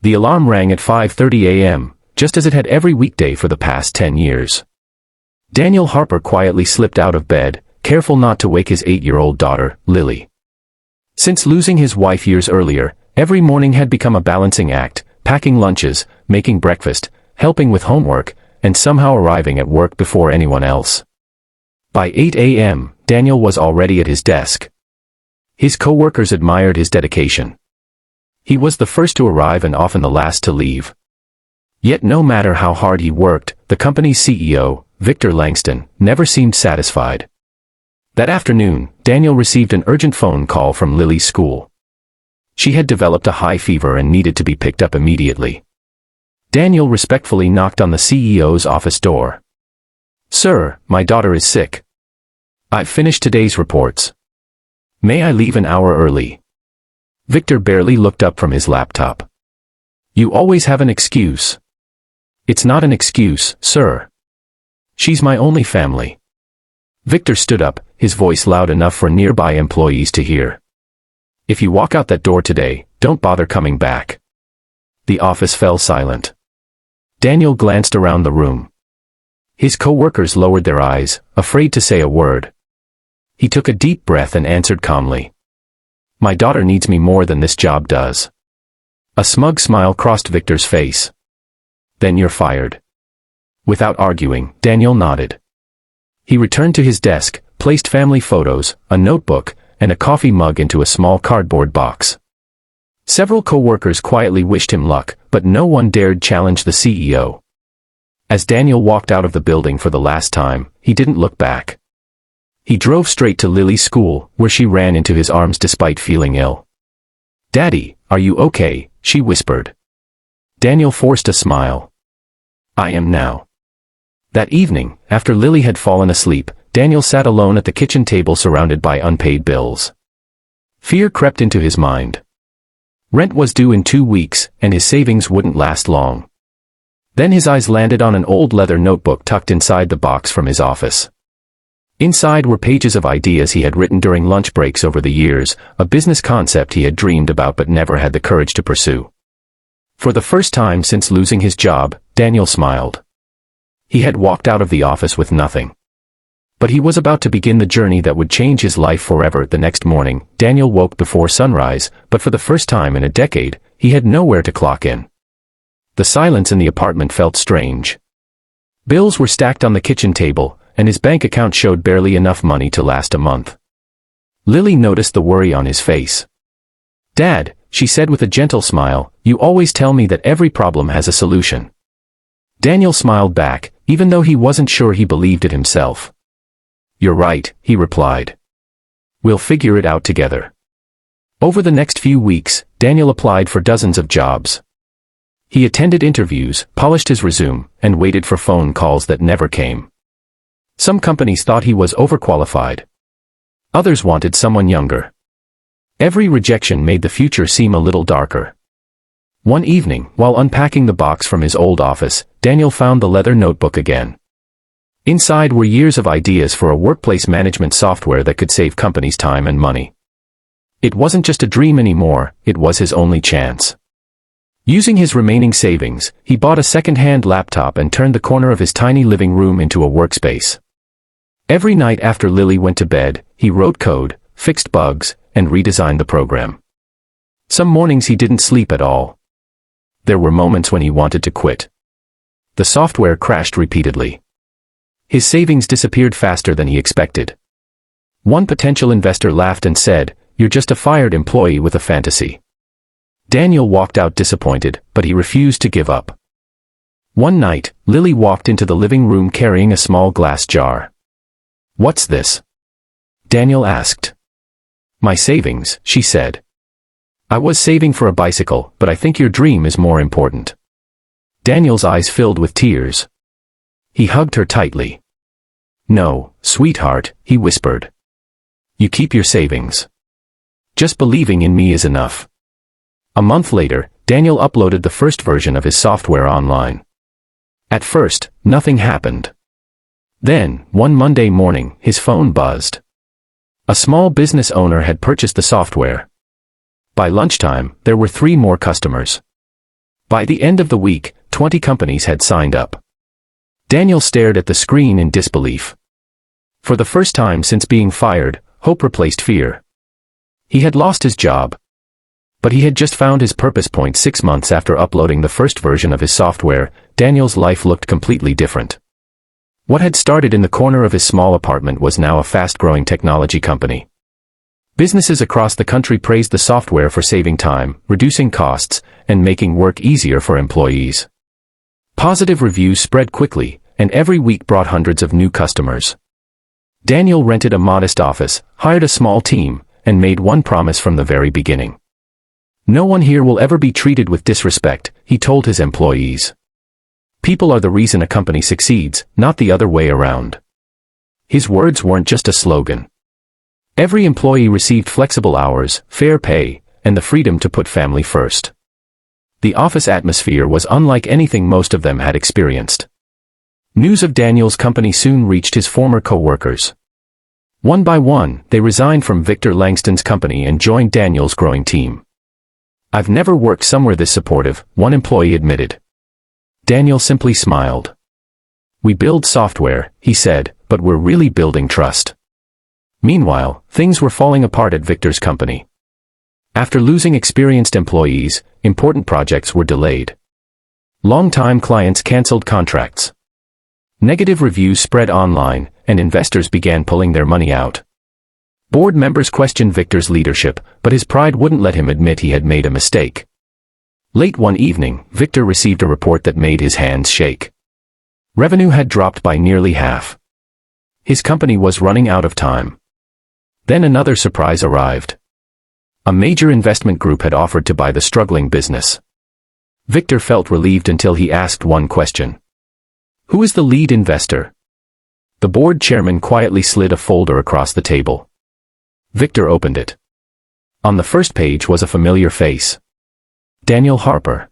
The alarm rang at 5:30 a.m., just as it had every weekday for the past 10 years. Daniel Harper quietly slipped out of bed, careful not to wake his 8-year-old daughter, Lily. Since losing his wife years earlier, every morning had become a balancing act, packing lunches, making breakfast, helping with homework, and somehow arriving at work before anyone else. By 8 a.m., Daniel was already at his desk. His co-workers admired his dedication. He was the first to arrive and often the last to leave. Yet no matter how hard he worked, the company's CEO, Victor Langston, never seemed satisfied. That afternoon, Daniel received an urgent phone call from Lily's school. She had developed a high fever and needed to be picked up immediately. Daniel respectfully knocked on the CEO's office door. "Sir, my daughter is sick. I've finished today's reports. May I leave an hour early?" Victor barely looked up from his laptop. "You always have an excuse." "It's not an excuse, sir. She's my only family." Victor stood up, his voice loud enough for nearby employees to hear. "If you walk out that door today, don't bother coming back." The office fell silent. Daniel glanced around the room. His co-workers lowered their eyes, afraid to say a word. He took a deep breath and answered calmly. "My daughter needs me more than this job does." A smug smile crossed Victor's face. "Then you're fired." Without arguing, Daniel nodded. He returned to his desk, placed family photos, a notebook, and a coffee mug into a small cardboard box. Several co-workers quietly wished him luck, but no one dared challenge the CEO. As Daniel walked out of the building for the last time, he didn't look back. He drove straight to Lily's school, where she ran into his arms despite feeling ill. "Daddy, are you okay?" she whispered. Daniel forced a smile. "I am now." That evening, after Lily had fallen asleep, Daniel sat alone at the kitchen table surrounded by unpaid bills. Fear crept into his mind. Rent was due in 2 weeks, and his savings wouldn't last long. Then his eyes landed on an old leather notebook tucked inside the box from his office. Inside were pages of ideas he had written during lunch breaks over the years, a business concept he had dreamed about but never had the courage to pursue. For the first time since losing his job, Daniel smiled. He had walked out of the office with nothing. But he was about to begin the journey that would change his life forever. The next morning, Daniel woke before sunrise, but for the first time in a decade, he had nowhere to clock in. The silence in the apartment felt strange. Bills were stacked on the kitchen table, and his bank account showed barely enough money to last a month. Lily noticed the worry on his face. "Dad," she said with a gentle smile, "you always tell me that every problem has a solution." Daniel smiled back, even though he wasn't sure he believed it himself. "You're right," he replied. "We'll figure it out together." Over the next few weeks, Daniel applied for dozens of jobs. He attended interviews, polished his resume, and waited for phone calls that never came. Some companies thought he was overqualified. Others wanted someone younger. Every rejection made the future seem a little darker. One evening, while unpacking the box from his old office, Daniel found the leather notebook again. Inside were years of ideas for a workplace management software that could save companies time and money. It wasn't just a dream anymore, it was his only chance. Using his remaining savings, he bought a second-hand laptop and turned the corner of his tiny living room into a workspace. Every night after Lily went to bed, he wrote code, fixed bugs, and redesigned the program. Some mornings he didn't sleep at all. There were moments when he wanted to quit. The software crashed repeatedly. His savings disappeared faster than he expected. One potential investor laughed and said, "You're just a fired employee with a fantasy." Daniel walked out disappointed, but he refused to give up. One night, Lily walked into the living room carrying a small glass jar. "What's this?" Daniel asked. "My savings," she said. "I was saving for a bicycle, but I think your dream is more important." Daniel's eyes filled with tears. He hugged her tightly. "No, sweetheart," he whispered. "You keep your savings. Just believing in me is enough." A month later, Daniel uploaded the first version of his software online. At first, nothing happened. Then, one Monday morning, his phone buzzed. A small business owner had purchased the software. By lunchtime, there were 3 more customers. By the end of the week, 20 companies had signed up. Daniel stared at the screen in disbelief. For the first time since being fired, hope replaced fear. He had lost his job. But he had just found his purpose. 6 months after uploading the first version of his software, Daniel's life looked completely different. What had started in the corner of his small apartment was now a fast-growing technology company. Businesses across the country praised the software for saving time, reducing costs, and making work easier for employees. Positive reviews spread quickly, and every week brought hundreds of new customers. Daniel rented a modest office, hired a small team, and made one promise from the very beginning. "No one here will ever be treated with disrespect," he told his employees. "People are the reason a company succeeds, not the other way around." His words weren't just a slogan. Every employee received flexible hours, fair pay, and the freedom to put family first. The office atmosphere was unlike anything most of them had experienced. News of Daniel's company soon reached his former co-workers. One by one, they resigned from Victor Langston's company and joined Daniel's growing team. "I've never worked somewhere this supportive," one employee admitted. Daniel simply smiled. "We build software," he said, "but we're really building trust." Meanwhile, things were falling apart at Victor's company. After losing experienced employees, important projects were delayed. Long-time clients canceled contracts. Negative reviews spread online, and investors began pulling their money out. Board members questioned Victor's leadership, but his pride wouldn't let him admit he had made a mistake. Late one evening, Victor received a report that made his hands shake. Revenue had dropped by nearly half. His company was running out of time. Then another surprise arrived. A major investment group had offered to buy the struggling business. Victor felt relieved until he asked one question. "Who is the lead investor?" The board chairman quietly slid a folder across the table. Victor opened it. On the first page was a familiar face. Daniel Harper.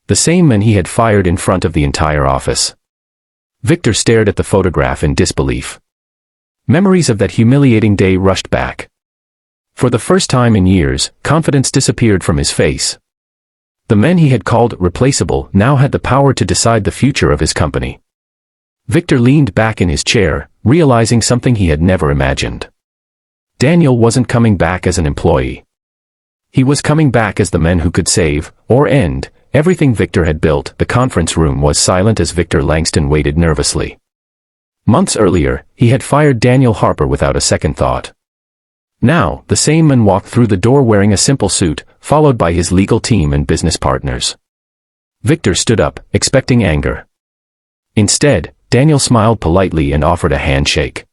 The same man he had fired in front of the entire office. Victor stared at the photograph in disbelief. Memories of that humiliating day rushed back. For the first time in years, confidence disappeared from his face. The men he had called replaceable now had the power to decide the future of his company. Victor leaned back in his chair, realizing something he had never imagined. Daniel wasn't coming back as an employee. He was coming back as the man who could save, or end, everything Victor had built. The conference room was silent as Victor Langston waited nervously. Months earlier, he had fired Daniel Harper without a second thought. Now, the same man walked through the door wearing a simple suit, followed by his legal team and business partners. Victor stood up, expecting anger. Instead, Daniel smiled politely and offered a handshake.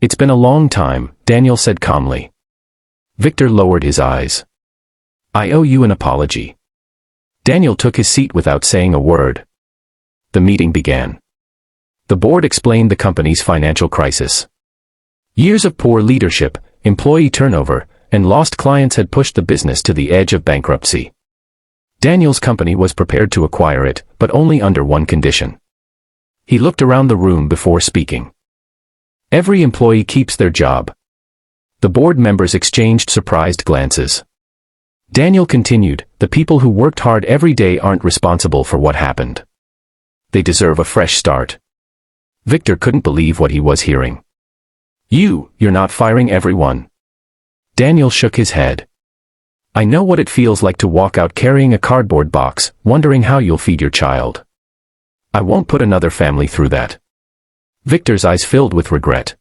"It's been a long time," Daniel said calmly. Victor lowered his eyes. "I owe you an apology." Daniel took his seat without saying a word. The meeting began. The board explained the company's financial crisis. Years of poor leadership, employee turnover, and lost clients had pushed the business to the edge of bankruptcy. Daniel's company was prepared to acquire it, but only under one condition. He looked around the room before speaking. "Every employee keeps their job." The board members exchanged surprised glances. Daniel continued, "The people who worked hard every day aren't responsible for what happened. They deserve a fresh start." Victor couldn't believe what he was hearing. You're not firing everyone." Daniel shook his head. "I know what it feels like to walk out carrying a cardboard box, wondering how you'll feed your child. I won't put another family through that." Victor's eyes filled with regret.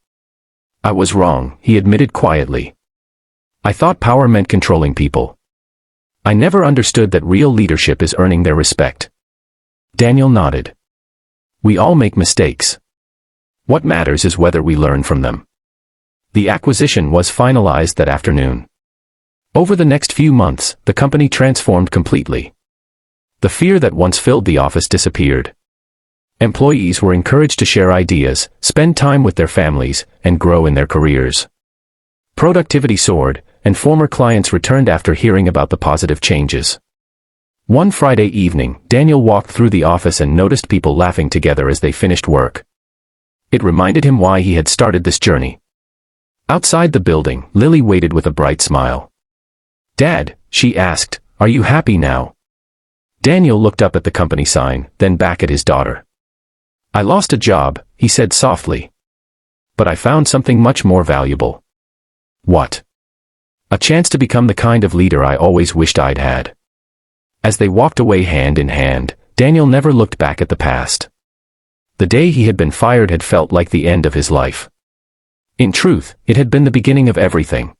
"I was wrong," he admitted quietly. "I thought power meant controlling people. I never understood that real leadership is earning their respect." Daniel nodded. "We all make mistakes. What matters is whether we learn from them." The acquisition was finalized that afternoon. Over the next few months, the company transformed completely. The fear that once filled the office disappeared. Employees were encouraged to share ideas, spend time with their families, and grow in their careers. Productivity soared, and former clients returned after hearing about the positive changes. One Friday evening, Daniel walked through the office and noticed people laughing together as they finished work. It reminded him why he had started this journey. Outside the building, Lily waited with a bright smile. "Dad," she asked, "are you happy now?" Daniel looked up at the company sign, then back at his daughter. I lost a job, he said softly. But I found something much more valuable. What? A chance to become the kind of leader I always wished I'd had. As they walked away hand in hand, Daniel never looked back at the past. The day he had been fired had felt like the end of his life. In truth, it had been the beginning of everything.